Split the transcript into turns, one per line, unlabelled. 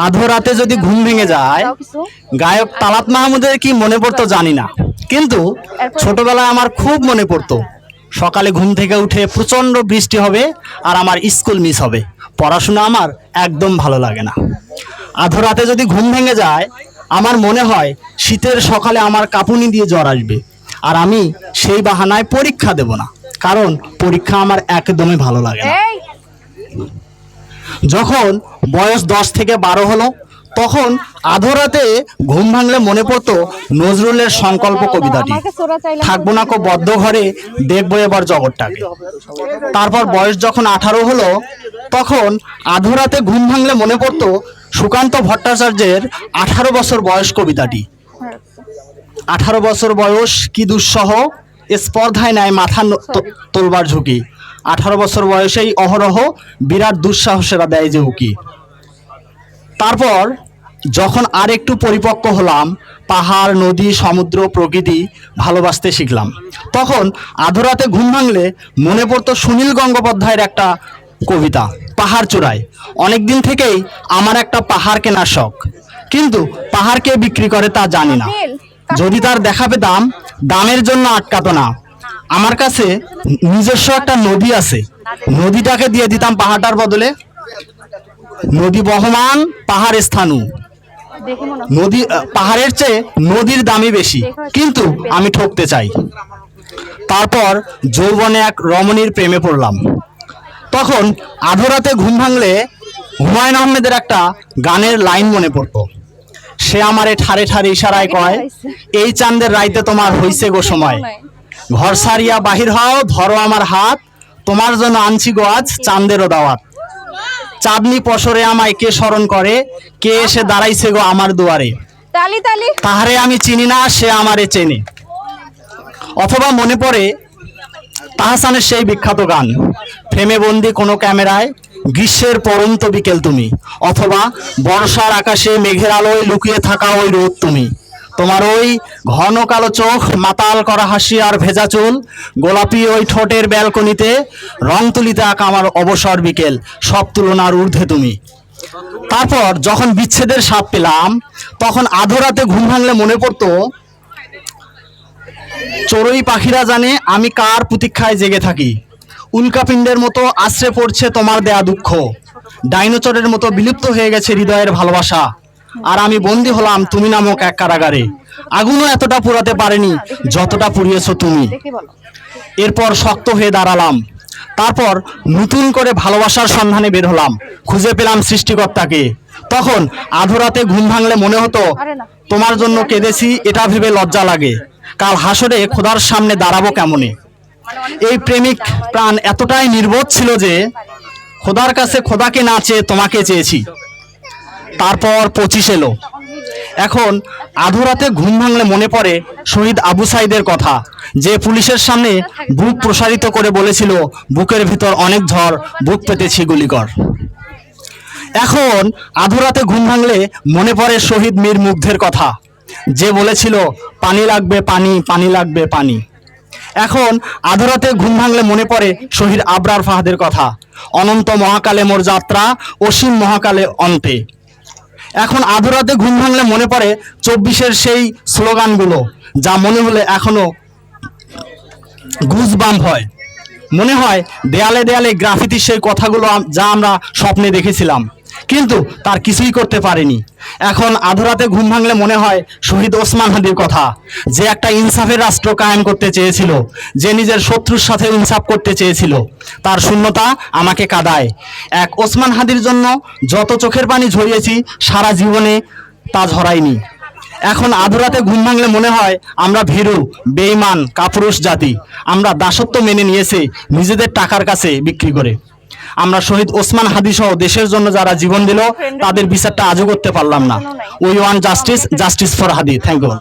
আধো রাতে যদি ঘুম ভেঙে যায়, গায়ক তালাত মাহমুদের কি মনে পড়তো জানি না, কিন্তু ছোটবেলায় আমার খুব মনে পড়তো। সকালে ঘুম থেকে উঠে প্রচন্ড বৃষ্টি হবে আর আমার স্কুল মিস হবে, পড়াশোনা আমার একদম ভালো লাগে না। আধো রাতে যদি ঘুম ভেঙে যায়, আমার মনে হয় শীতের সকালে আমার কাঁপুনি দিয়ে জ্বর আসবে, আর আমি সেই বাহানায় পরীক্ষা দেব না, কারণ পরীক্ষা আমার একদমই ভালো লাগে না। যখন বয়স 10 থেকে 12 হলো, তখন আধো রাতে ঘুম ভাঙলে মনে পড়তো নজরুলের সংকল্প কবিতাটি, থাকবো না কো বদ্ধ ঘরে, দেখবো এবার জগৎটাকে। তারপর বয়স যখন 18 হলো, তখন আধো রাতে ঘুম ভাঙলে মনে পড়তো সুকান্ত ভট্টাচার্যের 18 বছর বয়স কবিতাটি। 18 বছর বয়স কি দুঃসহ, স্পর্ধায় নেয় মাথা তোলবার ঝুঁকি, 18 বছর বয়সেই অহরহ বিরাট দুঃসাহসেরা দেয় যে উকি। তারপর যখন আর একটু পরিপক্ক হলাম, পাহাড় নদী সমুদ্র প্রকৃতি ভালোবাসতে শিখলাম, তখন আধো রাতে ঘুম ভাঙলে মনে পড়তো সুনীল গঙ্গোপাধ্যায়ের একটা কবিতা, পাহাড় চূড়ায়। অনেকদিন থেকেই আমার একটা পাহাড় কেনার শখ, কিন্তু পাহাড় কে বিক্রি করে তা জানি না। যদি তার দেখা পেতাম, দামের জন্য আটকাতো না। আমার কাছে নিজস্ব একটা নদী আছে, নদীটাকে দিয়ে দিতাম পাহাড়টার বদলে। নদী বহমান, পাহাড় স্থানু, নদী পাহাড়ের চেয়ে নদীর দামই বেশি, কিন্তু আমি ঠকতে চাই। তারপর যৌবনে এক রমণীর প্রেমে পড়লাম। তখন আধো রাতে ঘুম ভাঙলে হুমায়ুন আহমেদের একটা গানের লাইন মনে পড়তো, সে আমারে ঠারে ঠারে ইশারায় কয়, এই চাঁদের রাইতে তোমার হইছে গো সময়, ঘর সারিয়া বাহির হও, ধরো আমার হাত, তোমার জন্য আনছি গো আজ চাঁদেরও দাওয়াত। চাঁদনি পশরে আমায় কে স্মরণ করে, কে এসে দাঁড়াইছে গো আমার দুয়ারে, তাহারে আমি চিনি না, সে আমারে চেনে। অথবা মনে পড়ে তাহসানের সেই বিখ্যাত গান, ফ্রেমে বন্দি কোনো ক্যামেরায়, গ্রীষ্মের পরন্ত বিকেল তুমি, অথবা বর্ষার আকাশে মেঘের আলোয় লুকিয়ে থাকা ওই রোদ তুমি, তোমার ওই ঘন কালো চোখ, মাতাল করা হাসি আর ভেজা চুল, গোলাপি ওই ঠোঁটের ব্যালকনিতে রং তুলিতে আঁকা আমার অবসর বিকেল, সব তুলনার ঊর্ধ্বে তুমি। তারপর যখন বিচ্ছেদের স্বাদ পেলাম, তখন আধো রাতে ঘুম ভাঙলে মনে পড়তো চড়ুই পাখিরা জানে আমি কার প্রতীক্ষায় জেগে থাকি, উল্কাপিণ্ডের মতো আশ্রে পড়ছে তোমার দেয়া দুঃখ, ডাইনোসরের মতো বিলুপ্ত হয়ে গেছে হৃদয়ের ভালোবাসা, আর আমি বন্দী হলাম তুমি নামক এক কারাগারে, আগুনও এতটা পুরাতে পারেনি যতটা পুড়িয়েছো তুমি। এরপর শক্ত হয়ে দাঁড়ালাম, তারপর নতুন করে ভালোবাসার সন্ধানে বের হলাম, খুঁজে পেলাম সৃষ্টিকর্তাকে। তখন আধো রাতে ঘুম ভাঙলে মনে হতো তোমার জন্য কেঁদেছি, এটা ভেবে লজ্জা লাগে, কাল হাসরে খোদার সামনে দাঁড়াবো কেমনে। এই প্রেমিক প্রাণ এতটাই নির্বোধ ছিল যে খোদার কাছে খোদাকে না চেয়ে তোমাকে চেয়েছি। তারপর 25 এলো। এখন আধো রাতে ঘুম ভাঙলে মনে পড়ে শহীদ আবু সাইদের কথা, যে পুলিশের সামনে বুক প্রসারিত করে বলেছিল, বুকের ভিতর অনেক ঝড়, বুক পেতেছি গুলিকর। এখন আধো রাতে ঘুম ভাঙলে মনে পড়ে শহীদ মীর মুগ্ধের কথা, যে বলেছিল পানি লাগবে পানি, পানি লাগবে পানি। এখন আধো রাতে ঘুম ভাঙলে মনে পড়ে শহীদ আবরার ফাহাদের কথা, অনন্ত মহাকালে মোর যাত্রা, অসীম মহাকালে অন্তে। এখন আধো রাতে ঘুম ভাঙলে মনে পড়ে 24-এর সেই স্লোগানগুলো, যা মনে হলে এখনো গুজবাম্প হয়। মনে হয় দেয়ালে দেয়ালে গ্রাফিতি সেই কথাগুলো যা আমরা স্বপ্নে দেখেছিলাম, কিন্তু তার কিছুই করতে পারেনি। এখন আধো রাতে ঘুম ভাঙলে মনে হয় শহীদ ওসমান হাদির কথা, যে একটা ইনসাফের রাষ্ট্র কায়েম করতে চেয়েছিল, যে নিজের শত্রুর সাথে ইনসাফ করতে চেয়েছিল। তার শূন্যতা আমাকে কাঁদায়। এক ওসমান হাদির জন্য যত চোখের পানি ঝরিয়েছি, সারা জীবনে তা ঝরাইনি। এখন আধো রাতে ঘুম ভাঙলে মনে হয় আমরা ভীরু, বেঈমান, কাপুরুষ জাতি। আমরা দাসত্ব মেনে নিয়েছি নিজেদের টাকার কাছে বিক্রি করে। আমরা শহীদ ওসমান হাদি সহ দেশের জন্য যারা জীবন দিল, তাদের বিচারটা আজও করতে পারলাম না। We want justice, justice for Hadi. Thank you.